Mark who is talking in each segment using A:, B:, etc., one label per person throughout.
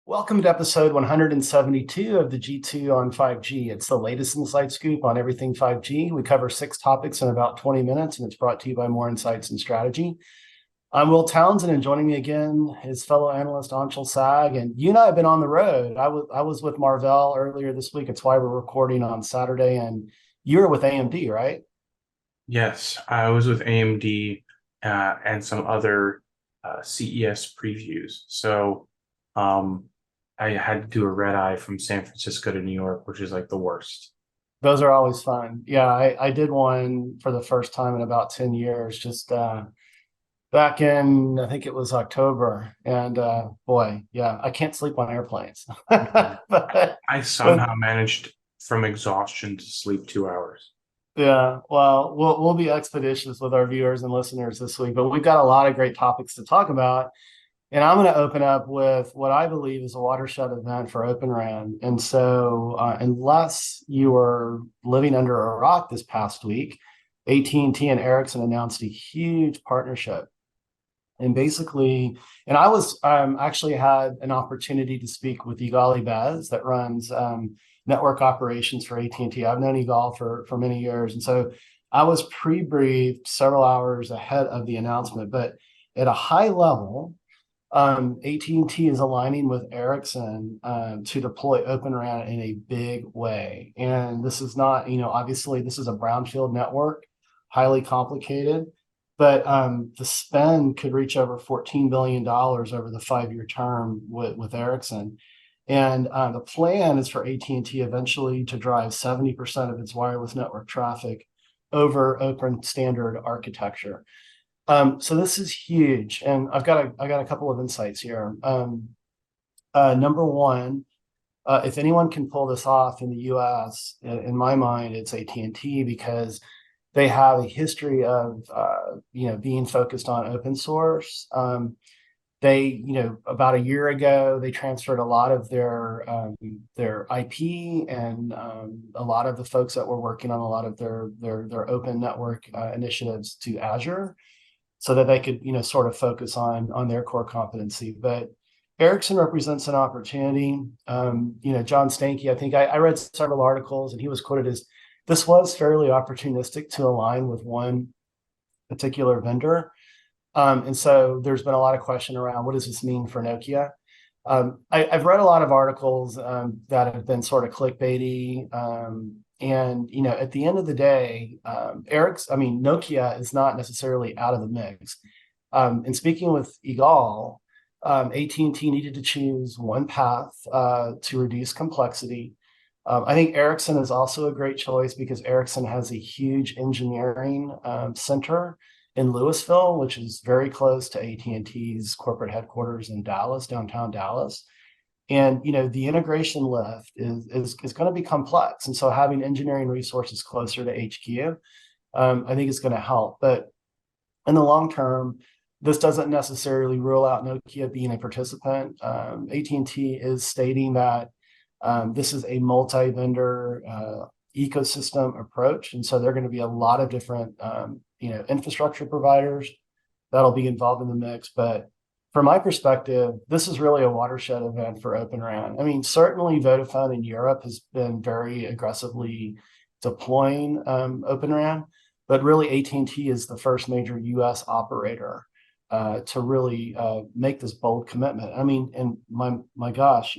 A: Welcome to episode 172 of the G2 on 5G. It's the latest inside scoop on everything 5G. We cover 6 topics in about 20 minutes, and it's brought to you by More Insights and Strategy. I'm Will Townsend, and joining me again, his fellow analyst, Anshul Sag. And you and I have been on the road. I was with Marvell earlier this week. It's why we're recording on Saturday, and you were with AMD, right?
B: Yes, I was with AMD and some other CES previews. Um, I had to do a red eye from San Francisco to New York, which is like the worst.
A: Those are always fun. Yeah, I did one for the first time in about 10 years, just back in, I think it was October. And boy, yeah, I can't sleep on airplanes.
B: Mhm.
A: but,
B: I
A: but
B: somehow managed from exhaustion to sleep 2 hours.
A: yeah, well, we'll be expeditious with our viewers and listeners this week, but we've got a lot of great topics to talk about. And I'm going to open up with what I believe is a watershed event for OpenRAN. And so, unless you were living under a rock this past week, AT&T and Ericsson announced a huge partnership. And basically, and I was actually had an opportunity to speak with Yigali Baz that runs network operations for AT&T. I've known Yigal for many years, and so I was pre-briefed several hours ahead of the announcement. But at a high level, AT&T is aligning with Ericsson to deploy OpenRAN in a big way. And this is not, obviously this is a brownfield network, highly complicated, but the spend could reach over $14 billion over the 5-year term with Ericsson. And the plan is for AT&T eventually to drive 70% of its wireless network traffic over open standard architecture. So this is huge, and I got a couple of insights here. Number one, if anyone can pull this off in the U.S., in my mind, it's AT&T because they have a history of being focused on open source. About a year ago, they transferred a lot of their IP and a lot of the folks that were working on a lot of their open network initiatives to Azure, so that they could, sort of focus on their core competency. But Ericsson represents an opportunity. John Stankey, I think I read several articles, and he was quoted as, this was fairly opportunistic to align with one particular vendor. And so there's been a lot of question around, what does this mean for Nokia? I've read a lot of articles that have been sort of clickbaity. And at the end of the day, Nokia is not necessarily out of the mix. And speaking with Igal, AT&T needed to choose one path to reduce complexity. I think Ericsson is also a great choice because Ericsson has a huge engineering center in Louisville, which is very close to AT&T's corporate headquarters in Dallas, downtown Dallas. And the integration lift is going to be complex, and so having engineering resources closer to HQ, I think is going to help. But in the long term, this doesn't necessarily rule out Nokia being a participant. AT&T is stating that this is a multi-vendor ecosystem approach, and so there are going to be a lot of different infrastructure providers that'll be involved in the mix. But from my perspective, this is really a watershed event for OpenRAN. I mean, certainly Vodafone in Europe has been very aggressively deploying OpenRAN, but really AT&T is the first major U.S. operator to really make this bold commitment. I mean, and my gosh,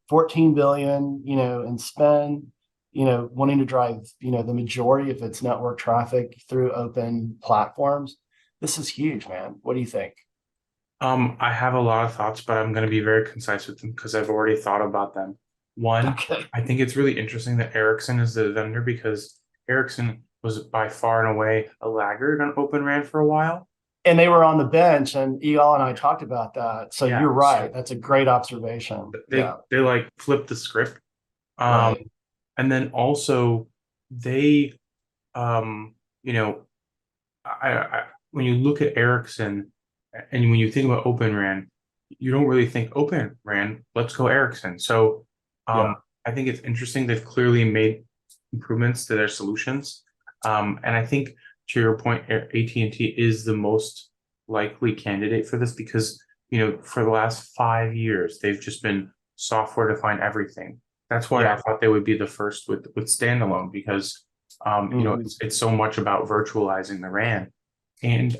A: 14 billion, in spend, wanting to drive, the majority of its network traffic through open platforms. This is huge, man. What do you think?
B: I have a lot of thoughts, but I'm going to be very concise with them because I've already thought about them. One,
A: Okay.
B: I think it's really interesting that Ericsson is the vendor because Ericsson was by far and away a laggard on Open RAN for a while.
A: And they were on the bench, and Egal and I talked about that. So
B: Yeah,
A: you're right.
B: so
A: That's a great observation.
B: they
A: Yeah,
B: they like flipped the script. Um,
A: right.
B: and then also they, you know, when you look at Ericsson and when you think about Open RAN, you don't really think Open RAN. Let's go Ericsson. So,
A: Yeah.
B: I think it's interesting they've clearly made improvements to their solutions. And I think to your point, AT&T is the most likely candidate for this because for the last 5 years, they've just been software defined everything. That's why I
A: Yeah.
B: thought they would be the first with standalone because
A: Hmm.
B: it's so much about virtualizing the RAN. And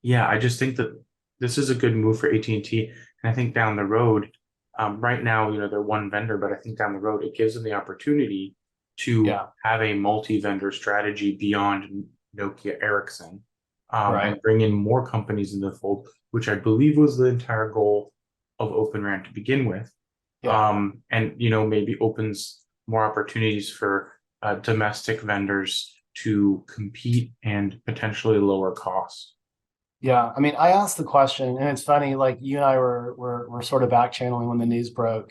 B: yeah, I just think that this is a good move for AT&T. And I think down the road, right now, they're one vendor, but I think down the road, it gives them the opportunity to
A: Yeah.
B: have a multi-vendor strategy beyond Nokia Ericsson,
A: Right.
B: and bring in more companies in the fold, which I believe was the entire goal of Open RAN to begin with.
A: Yeah.
B: And maybe opens more opportunities for domestic vendors to compete and potentially lower costs.
A: Yeah, I mean, I asked the question, and it's funny. Like you and I were sort of back channeling when the news broke,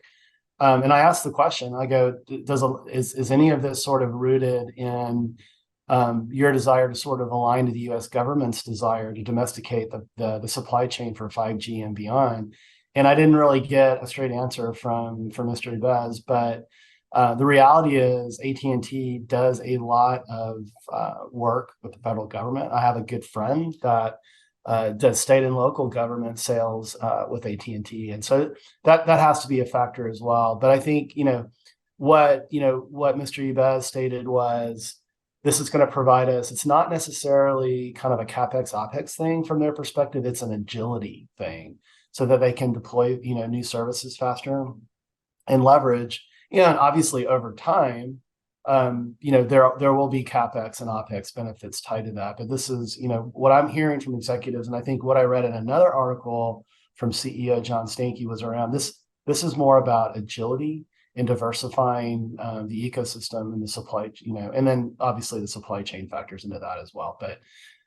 A: and I asked the question. I go, is any of this sort of rooted in your desire to sort of align to the U.S. government's desire to domesticate the supply chain for 5G and beyond? And I didn't really get a straight answer from Mr. Ibez, but the reality is AT&T does a lot of work with the federal government. I have a good friend that does state and local government sales with AT&T, and so that has to be a factor as well. But I think what Mr. Ibez stated was this is going to provide us. It's not necessarily kind of a capex opex thing from their perspective. It's an agility thing, so that they can deploy new services faster and leverage. And obviously over time, there will be capex and opex benefits tied to that. But this is, what I'm hearing from executives, and I think what I read in another article from CEO John Stankey was around this. This is more about agility and diversifying the ecosystem and the supply, and then obviously the supply chain factors into that as well.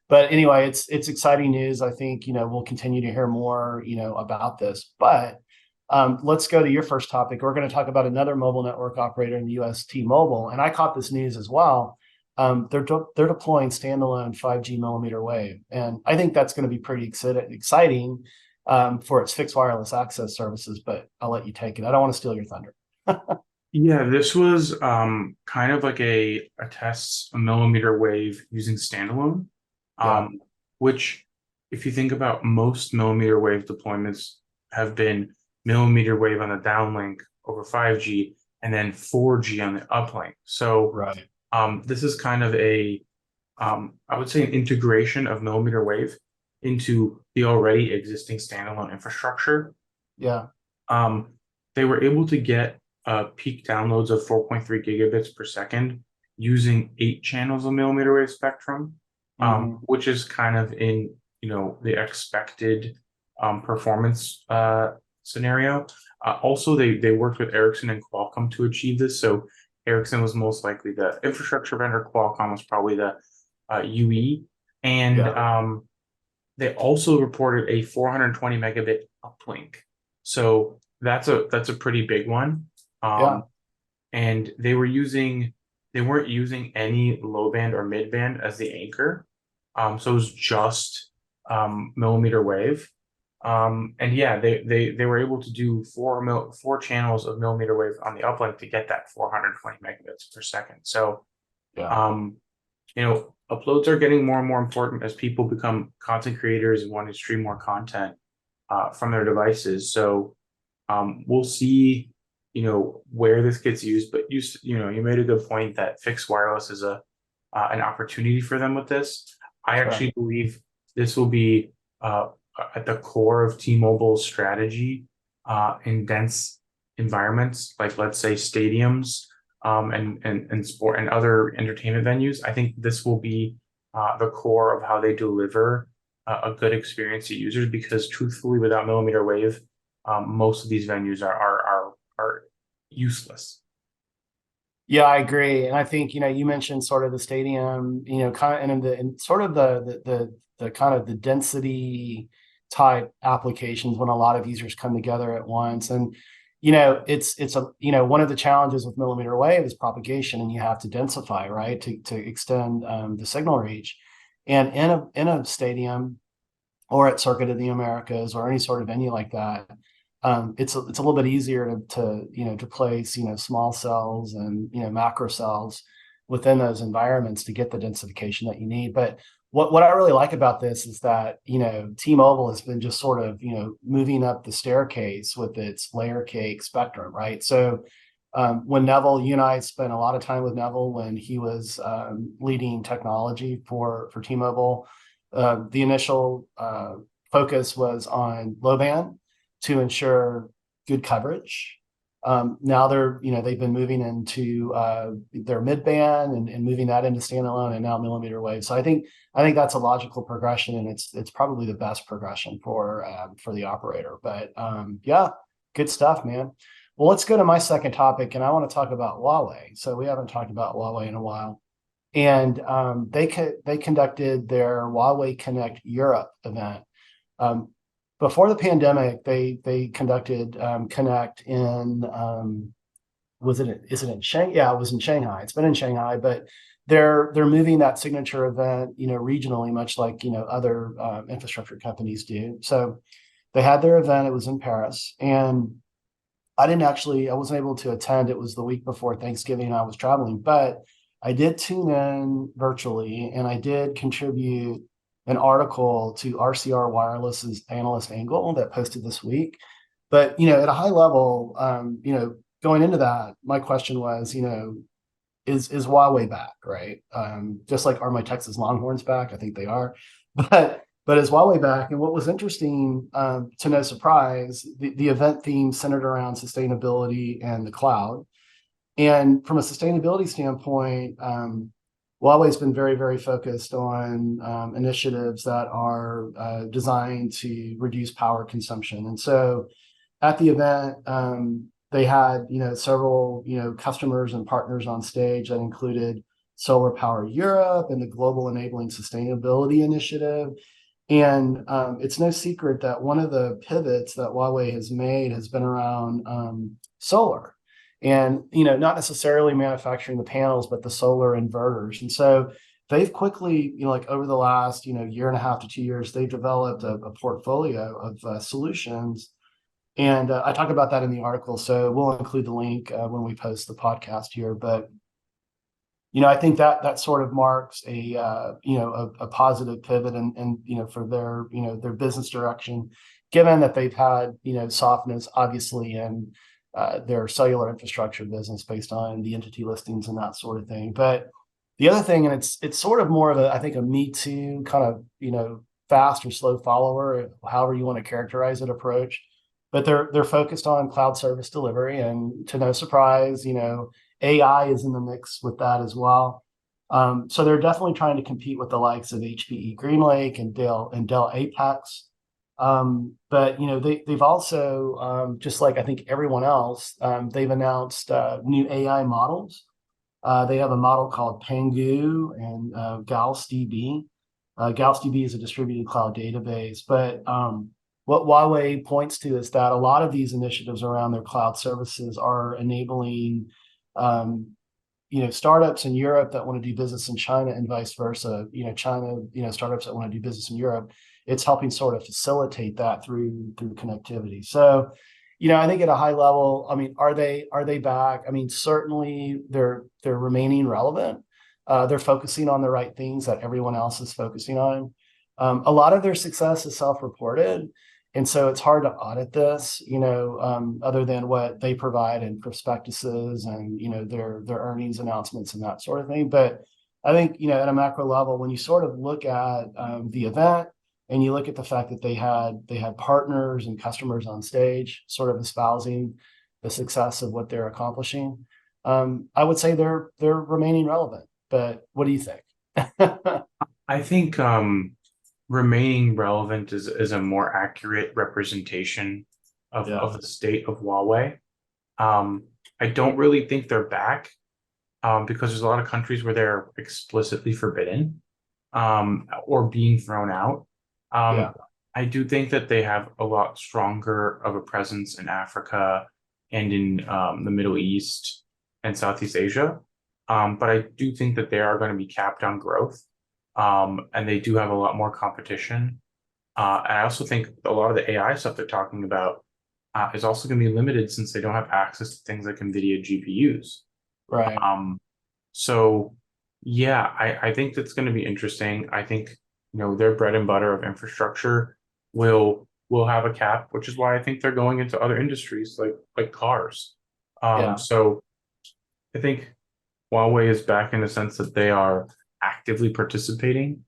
A: But anyway, it's exciting news. I think we'll continue to hear more about this. But let's go to your first topic. We're going to talk about another mobile network operator in the U.S., T-Mobile, and I caught this news as well. They're deploying standalone 5G millimeter wave, and I think that's going to be pretty exciting for its fixed wireless access services. But I'll let you take it. I don't want to steal your thunder.
B: Yeah, this was kind of like a test, a millimeter wave using standalone,
A: Yeah.
B: which if you think about most millimeter wave deployments have been millimeter wave on the downlink over 5G and then 4G on the uplink. So
A: Right.
B: this is kind of I would say an integration of millimeter wave into the already existing standalone infrastructure.
A: Yeah.
B: Um, they were able to get peak downloads of 4.3 gigabits per second using 8 channels of millimeter wave spectrum,
A: Hmm.
B: which is kind of in the expected performance scenario. Also, they worked with Ericsson and Qualcomm to achieve this. So Ericsson was most likely the infrastructure vendor. Qualcomm was probably the UE, and
A: Yeah.
B: they also reported a 420 megabit uplink. So that's a pretty big one.
A: Yeah.
B: And they weren't using any low band or mid band as the anchor. So it was just millimeter wave. And yeah, they were able to do 4 channels of millimeter wave on the uplink to get that 420 megabits per second. So
A: Yeah.
B: um, uploads are getting more and more important as people become content creators and want to stream more content from their devices. So we'll see, where this gets used. But you made a good point that fixed wireless is an opportunity for them with this. I
A: Sure.
B: actually believe this will be at the core of T-Mobile's strategy in dense environments, like let's say stadiums and sport and other entertainment venues. I think this will be the core of how they deliver a good experience to users. Because truthfully, without millimeter wave, most of these venues are useless.
A: Yeah, I agree. And I think, you mentioned sort of the stadium, kind of and sort of the kind of the density type applications when a lot of users come together at once. And, it's a, one of the challenges with millimeter wave is propagation, and you have to densify, right, to extend the signal reach. And in a stadium or at Circuit of the Americas or any sort of venue like that, it's a little bit easier to place small cells and macro cells within those environments to get the densification that you need. But what I really like about this is that, T-Mobile has been just sort of, moving up the staircase with its layer cake spectrum, right? So when Neville, you and I spent a lot of time with Neville when he was leading technology for T-Mobile. The initial focus was on low band to ensure good coverage. Now they've been moving into their mid band and moving that into standalone and now millimeter wave. So I think that's a logical progression, and it's probably the best progression for the operator. But yeah, good stuff, man. Well, let's go to my second topic, and I want to talk about Huawei. So we haven't talked about Huawei in a while, and they conducted their Huawei Connect Europe event. Um, Before the pandemic, they conducted Connect in is it in Shanghai? Yeah, it was in Shanghai. It's been in Shanghai, but they're moving that signature event, regionally, much like other infrastructure companies do. So they had their event. It was in Paris, and I wasn't able to attend. It was the week before Thanksgiving. I was traveling, but I did tune in virtually, and I did contribute an article to RCR Wireless's Analyst Angle that posted this week. But, at a high level, going into that, my question was, is Huawei back, right? Just like, are my Texas Longhorns back? I think they are. But is Huawei back? And what was interesting, to no surprise, the event theme centered around sustainability and the cloud. And from a sustainability standpoint, Huawei's been very, very focused on initiatives that are designed to reduce power consumption. And so at the event, they had, several, customers and partners on stage that included Solar Power Europe and the Global Enabling Sustainability Initiative. And it's no secret that one of the pivots that Huawei has made has been around solar, and not necessarily manufacturing the panels, but the solar inverters. And so they've quickly, like over the last year and a half to 2 years, they've developed a portfolio of solutions. And I talk about that in the article, so we'll include the link when we post the podcast here. But I think that sort of marks a positive pivot and for their business direction, given that they've had softness obviously in their cellular infrastructure business based on the entity listings and that sort of thing. But the other thing, and it's sort of more of I think a Me Too kind of fast or slow follower, however you want to characterize it, approach. But they're focused on cloud service delivery, and to no surprise, AI is in the mix with that as well. So they're definitely trying to compete with the likes of HPE GreenLake and Dell Apex. But they've also, just like I think everyone else, they've announced new AI models. They have a model called Pangu and GaussDB. GaussDB is a distributed cloud database, but what Huawei points to is that a lot of these initiatives around their cloud services are enabling startups in Europe that want to do business in China and vice versa. China, startups that want to do business in Europe. It's helping sort of facilitate that through connectivity. So, I think at a high level, I mean, are they back? I mean, certainly they're remaining relevant. They're focusing on the right things that everyone else is focusing on. A lot of their success is self-reported. And so it's hard to audit this, other than what they provide in prospectuses and, their earnings announcements and that sort of thing. But I think, at a macro level, when you sort of look at the event and you look at the fact that they had partners and customers on stage sort of espousing the success of what they're accomplishing, I would say they're remaining relevant. But what do you think?
B: I think remaining relevant is a more accurate representation of the state of Huawei. I don't really think they're back because there's a lot of countries where they're explicitly forbidden or being thrown out. I do think that they have a lot stronger of a presence in Africa and in the Middle East and Southeast Asia. But I do think that they are going to be capped on growth. And they do have a lot more competition. And I also think a lot of the AI stuff they're talking about is also going to be limited since they don't have access to things like NVIDIA GPUs.
A: Right.
B: So, yeah, I think that's going to be interesting. I think their bread and butter of infrastructure will have a cap, which is why I think they're going into other industries like cars.
A: Yeah.
B: So I think Huawei is back in the sense that they are actively participating,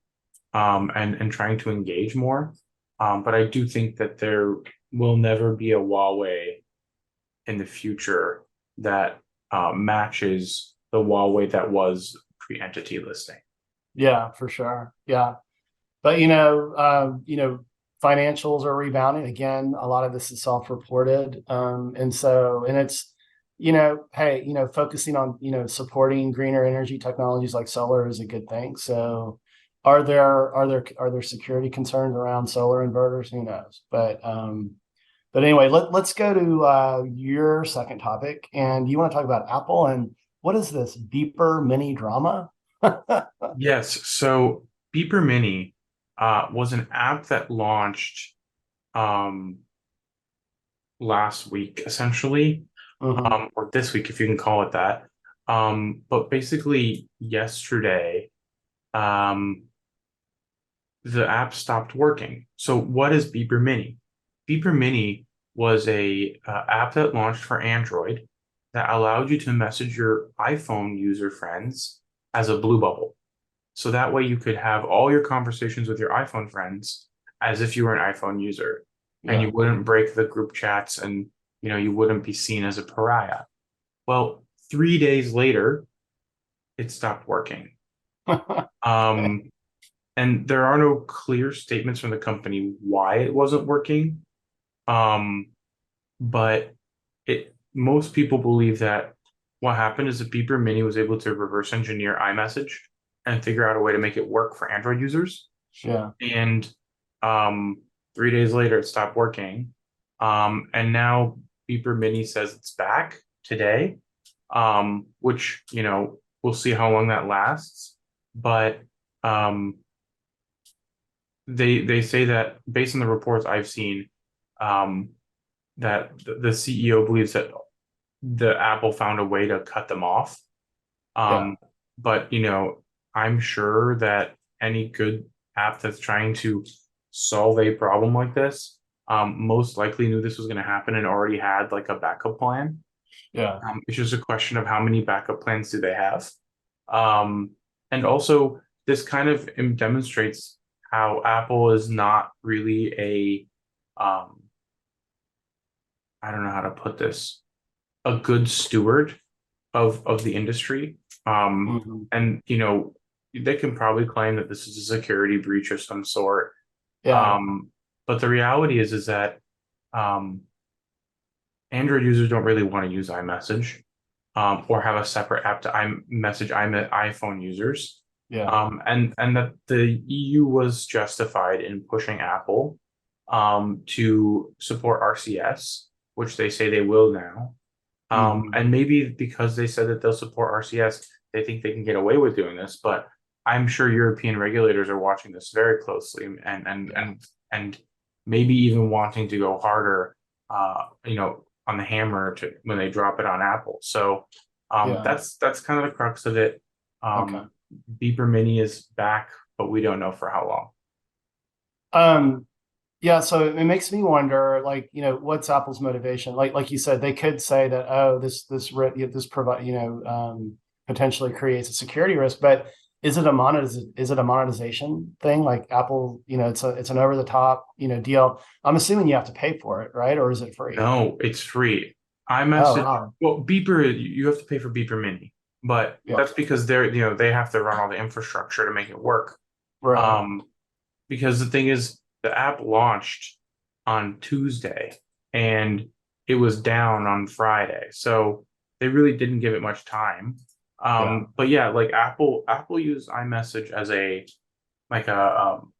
B: and trying to engage more. But I do think that there will never be a Huawei in the future that matches the Huawei that was pre-entity listing.
A: Yeah, for sure. Yeah. But financials are rebounding again. A lot of this is self-reported, and it's, hey, focusing on supporting greener energy technologies like solar is a good thing. So, are there security concerns around solar inverters? Who knows? But anyway, let's go to your second topic, and you want to talk about Apple and what is this beeper mini drama?
B: Yes, so Beeper Mini was an app that launched um, last week, essentially,
A: Mhm.
B: or this week, if you can call it that. But basically, yesterday, um, the app stopped working. So, what is Beeper Mini? Beeper Mini was a app that launched for Android that allowed you to message your iPhone user friends as a blue bubble. So that way you could have all your conversations with your iPhone friends as if you were an iPhone user, and
A: Yeah.
B: you wouldn't break the group chats, and you wouldn't be seen as a pariah. Well, 3 days later, it stopped working.
A: Okay.
B: Um, and there are no clear statements from the company why it wasn't working. Um, but most people believe that what happened is that Beeper Mini was able to reverse engineer iMessage and figure out a way to make it work for Android users.
A: Yeah.
B: And um, 3 days later, it stopped working. And now Beeper Mini says it's back today, which, we'll see how long that lasts. But um, they say that based on the reports I've seen, um, that the CEO believes that the Apple found a way to cut them off.
A: Yeah.
B: Um, but I'm sure that any good app that's trying to solve a problem like this, most likely knew this was going to happen and already had like a backup plan.
A: Yeah.
B: It's just a question of how many backup plans do they have. Um, and also, this kind of demonstrates how Apple is not really I don't know how to put this, a good steward of the industry.
A: Mhm.
B: And they can probably claim that this is a security breach of some sort.
A: Yeah.
B: But the reality is that um, Android users don't really want to use iMessage, or have a separate app to iMessage iPhone users.
A: Yeah.
B: And that the EU was justified in pushing Apple to support RCS, which they say they will now.
A: Mhm.
B: And maybe because they said that they'll support RCS, they think they can get away with doing this. But I'm sure European regulators are watching this very closely,
A: Yeah.
B: and maybe even wanting to go harder, on the hammer to when they drop it on Apple. So
A: Yeah.
B: that's kind of the crux of it.
A: Okay.
B: Beeper Mini is back, but we don't know for how long.
A: Um, yeah, so it makes me wonder, like, what's Apple's motivation? Like you said, they could say that, oh, this provide, potentially creates a security risk, but is it a monetization thing? Like Apple, it's an over the top, deal. I'm assuming you have to pay for it, right? Or is it free?
B: No, it's free.
A: Oh,
B: iMessage,
A: wow.
B: well, Beeper, you have to pay for Beeper Mini, but
A: Yeah.
B: that's because they have to run all the infrastructure to make it work.
A: Right.
B: Um, because the thing is, the app launched on Tuesday and it was down on Friday, so they really didn't give it much time.
A: Yeah.
B: But yeah, like Apple used iMessage as a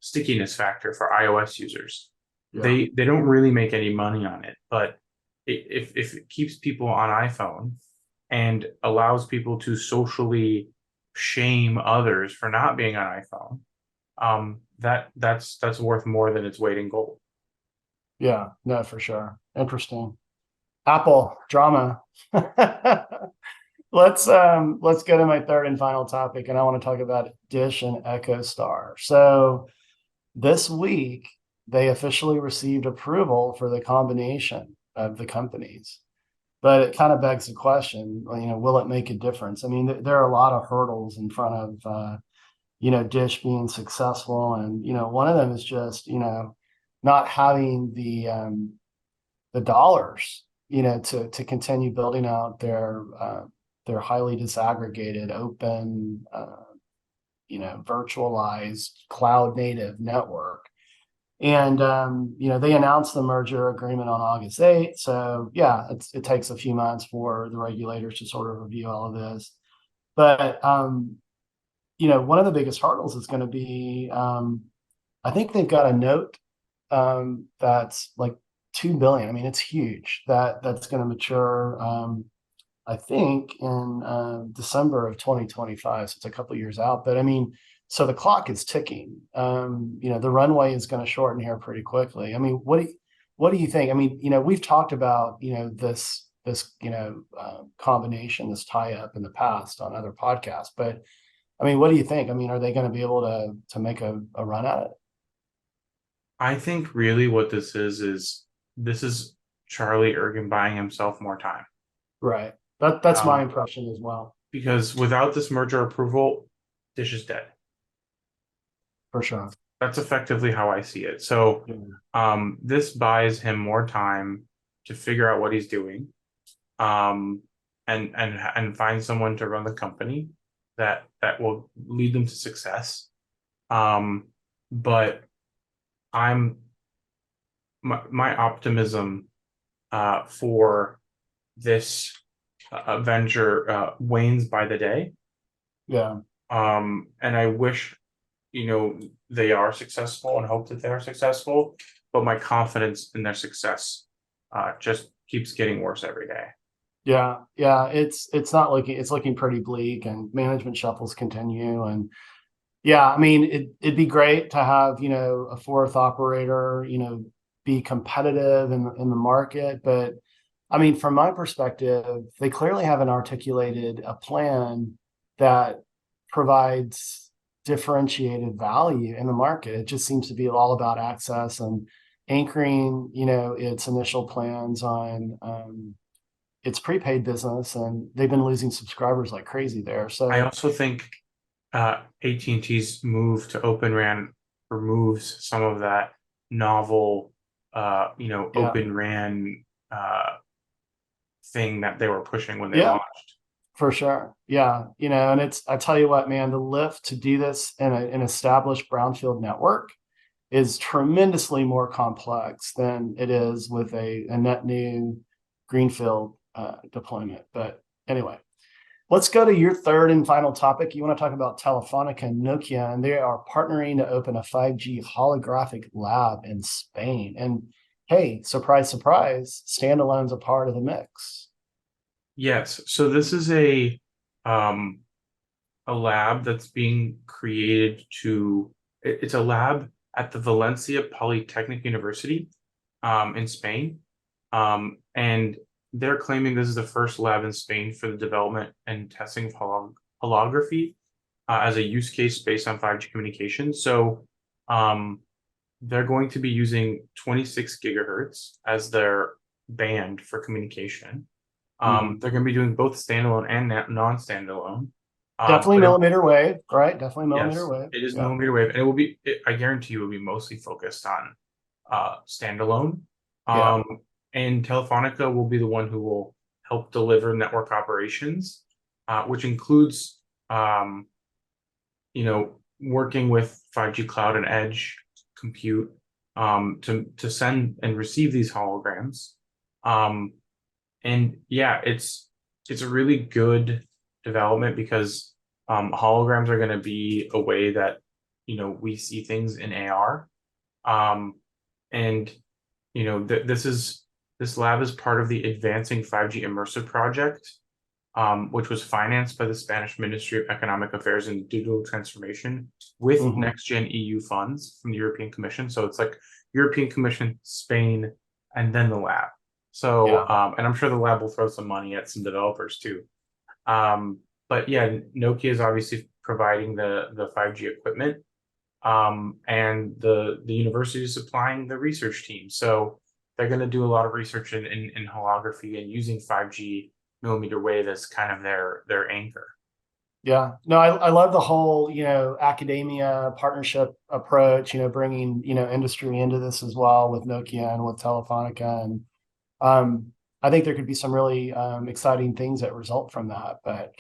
B: stickiness factor for iOS users.
A: Yeah.
B: They don't really make any money on it, but if it keeps people on iPhone and allows people to socially shame others for not being on iPhone, that's worth more than its weight in gold.
A: Yeah. No, for sure. Interesting. Apple drama. Let's go to my third and final topic, and I want to talk about Dish and EchoStar. So this week they officially received approval for the combination of the companies. But it kind of begs the question, will it make a difference? I mean, there are a lot of hurdles in front of, Dish being successful. And, one of them is just, not having the dollars, to continue building out their highly disaggregated, open, virtualized cloud native network. And they announced the merger agreement on August 8th. So yeah, it takes a few months for the regulators to sort of review all of this. But one of the biggest hurdles is going to be, I think they've got a note that's like 2 billion. I mean, it's huge. That's going to mature, I think, in December of 2025. So it's a couple of years out. But I mean, so the clock is ticking. The runway is going to shorten here pretty quickly. I mean, what do you think? I mean, we've talked about this combination, this tie up in the past on other podcasts. But I mean, what do you think? I mean, are they going to be able to make a run at it?
B: I think really what this is Charlie Ergen buying himself more time.
A: Right. That's my impression as well.
B: Because without this merger approval, Dish is dead.
A: For sure.
B: That's effectively how I see it. So this buys him more time to figure out what he's doing, and find someone to run the company that will lead them to success. But my optimism for this venture wanes by the day.
A: Yeah.
B: And I wish they are successful and hope that they are successful, but my confidence in their success just keeps getting worse every day.
A: Yeah, it's looking pretty bleak, and management shuffles continue. And yeah, I mean, it'd be great to have a fourth operator be competitive in the market. But I mean, from my perspective, they clearly haven't articulated a plan that provides differentiated value in the market. It just seems to be all about access and anchoring its initial plans on its prepaid business, and they've been losing subscribers like crazy there. So
B: I also think AT&T's move to OpenRAN removes some of that novel OpenRAN thing that they were pushing when they launched.
A: For sure. Yeah. And I tell you what, man, the lift to do this in an established brownfield network is tremendously more complex than it is with a net new greenfield deployment. But anyway, let's go to your third and final topic. You want to talk about Telefonica and Nokia, and they are partnering to open a 5G holographic lab in Spain. And hey, surprise, surprise, standalone's a part of the mix.
B: Yes. So this is a lab that's being created it's a lab at the Valencia Polytechnic University in Spain. And they're claiming this is the first lab in Spain for the development and testing of holography as a use case based on 5G communication. So they're going to be using 26 gigahertz as their band for communication. They're going to be doing both standalone and non-standalone.
A: Definitely millimeter wave, right? Definitely millimeter wave.
B: It is millimeter wave, and it will be. I guarantee you, it will be mostly focused on standalone. And Telefonica will be the one who will help deliver network operations, which includes, working with 5G cloud and edge compute to send and receive these holograms. And yeah, it's a really good development because holograms are going to be a way that we see things in AR. And this lab is part of the Advancing 5G Immersive project, which was financed by the Spanish Ministry of Economic Affairs and Digital Transformation with next-gen EU funds from the European Commission. So it's like European Commission, Spain, and then the lab. So, and I'm sure the lab will throw some money at some developers too. But yeah, Nokia is obviously providing the 5G equipment. and the university is supplying the research team. So they're going to do a lot of research in holography and using 5G millimeter wave as kind of their anchor.
A: Yeah, no, I love the whole, academia partnership approach, bringing, industry into this as well with Nokia and with Telefonica. And I think there could be some really exciting things that result from that. But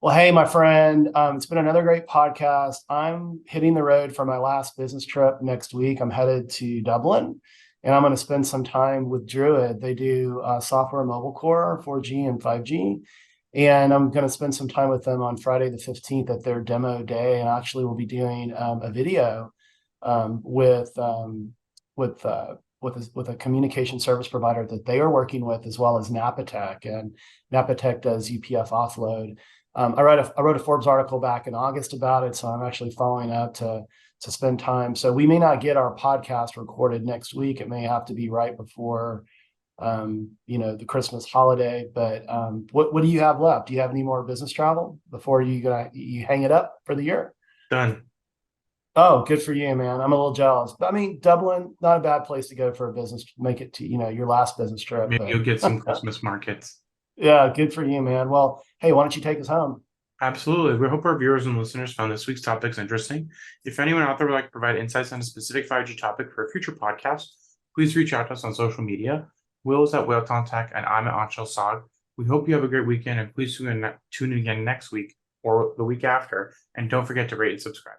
A: well, hey, my friend, it's been another great podcast. I'm hitting the road for my last business trip next week. I'm headed to Dublin, and I'm going to spend some time with Druid. They do software mobile core, 4G and 5G. And I'm going to spend some time with them on Friday the 15th at their demo day. And actually, we'll be doing a video with a communication service provider that they are working with, as well as Napatech. And Napatech does UPF offload. I wrote a Forbes article back in August about it, so I'm actually following up to spend time. So we may not get our podcast recorded next week. It may have to be right before the Christmas holiday. But what do you have left? Do you have any more business travel before you hang it up for the year?
B: Done.
A: Oh, good for you, man. I'm a little jealous. But I mean, Dublin, not a bad place to go for a business, make it to, your last business trip.
B: Maybe
A: but
B: you'll get some Christmas markets.
A: Yeah, good for you, man. Well, hey, why don't you take us home?
B: Absolutely. We hope our viewers and listeners found this week's topics interesting. If anyone out there would like to provide insights on a specific 5G topic for a future podcast, please reach out to us on social media. Will is at Whale Contact, and I'm at Anshul Sag. We hope you have a great weekend, and please tune in again next week or the week after. And don't forget to rate and subscribe.